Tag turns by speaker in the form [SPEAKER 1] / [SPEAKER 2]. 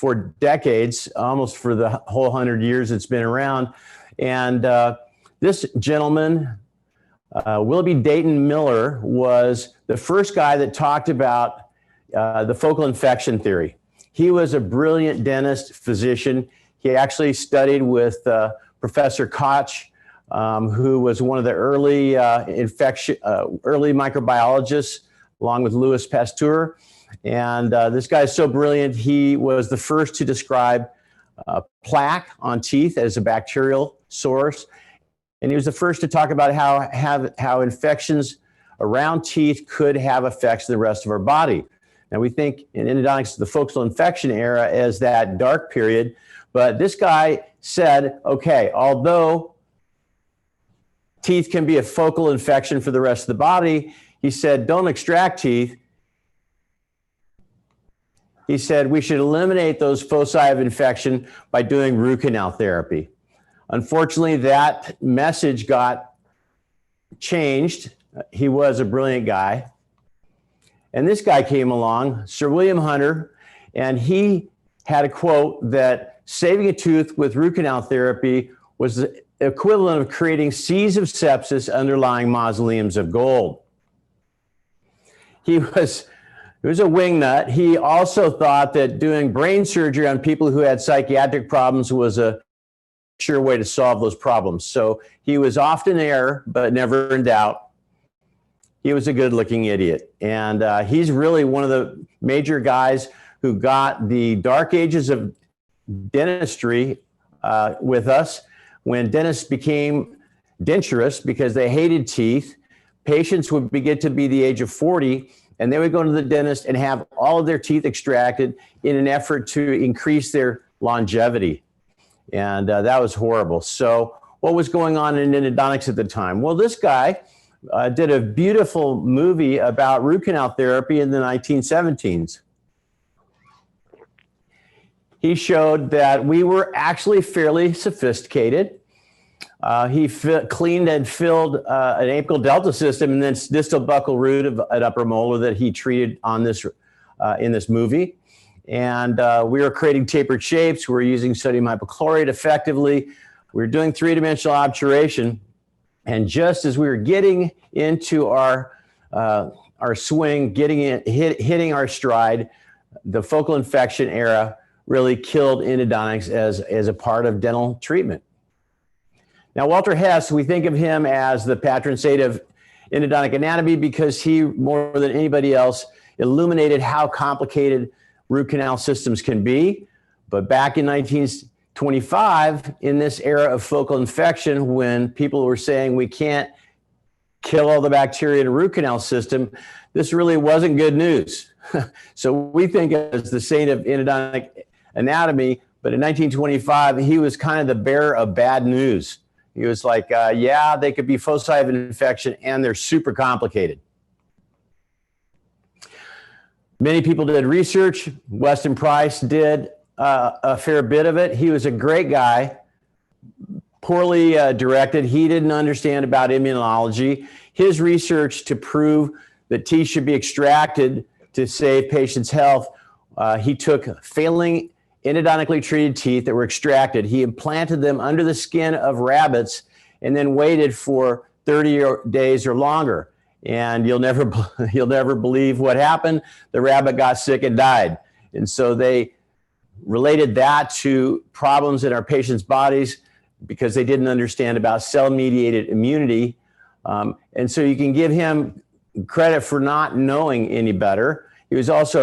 [SPEAKER 1] for decades, almost for the whole 100 years it's been around. And this gentleman, Willoughby Dayton Miller, was the first guy that talked about the focal infection theory. He was a brilliant dentist, physician. He actually studied with Professor Koch, who was one of the early early microbiologists, along with Louis Pasteur. And this guy is so brilliant, he was the first to describe plaque on teeth as a bacterial source. And he was the first to talk about how infections around teeth could have effects in the rest of our body. Now, we think in endodontics, the focal infection era as that dark period, but this guy said, okay, although teeth can be a focal infection for the rest of the body, he said, don't extract teeth. He said we should eliminate those foci of infection by doing root canal therapy. Unfortunately, that message got changed. He was a brilliant guy. And this guy came along, Sir William Hunter, and he had a quote that saving a tooth with root canal therapy was the equivalent of creating seas of sepsis underlying mausoleums of gold. He was a wingnut. He also thought that doing brain surgery on people who had psychiatric problems was a sure way to solve those problems. So he was often in error, but never in doubt. He was a good-looking idiot. And he's really one of the major guys who got the dark ages of dentistry with us, when dentists became denturists because they hated teeth. Patients would get to be the age of 40, and they would go to the dentist and have all of their teeth extracted in an effort to increase their longevity. And that was horrible. So what was going on in endodontics at the time? Well, this guy did a beautiful movie about root canal therapy in the 1917s. He showed that we were actually fairly sophisticated. He cleaned and filled an apical delta system and then distal buccal root of an upper molar that he treated on this in this movie. And we were creating tapered shapes. We were using sodium hypochlorite effectively. We were doing three-dimensional obturation. And just as we were getting into our swing, hitting our stride, the focal infection era really killed endodontics as a part of dental treatment. Now, Walter Hess, we think of him as the patron saint of endodontic anatomy because he, more than anybody else, illuminated how complicated root canal systems can be. But back in 1925, in this era of focal infection, when people were saying we can't kill all the bacteria in a root canal system, this really wasn't good news. So we think as the saint of endodontic anatomy, but in 1925, he was kind of the bearer of bad news. He was like, yeah, they could be foci of infection and they're super complicated. Many people did research. Weston Price did a fair bit of it. He was a great guy, poorly directed. He didn't understand about immunology. His research to prove that teeth should be extracted to save patients' health, he took failing endodontically treated teeth that were extracted. He implanted them under the skin of rabbits and then waited for 30 days or longer. And you'll never believe what happened. The rabbit got sick and died. And so they related that to problems in our patients' bodies because they didn't understand about cell-mediated immunity. And so you can give him credit for not knowing any better. He was also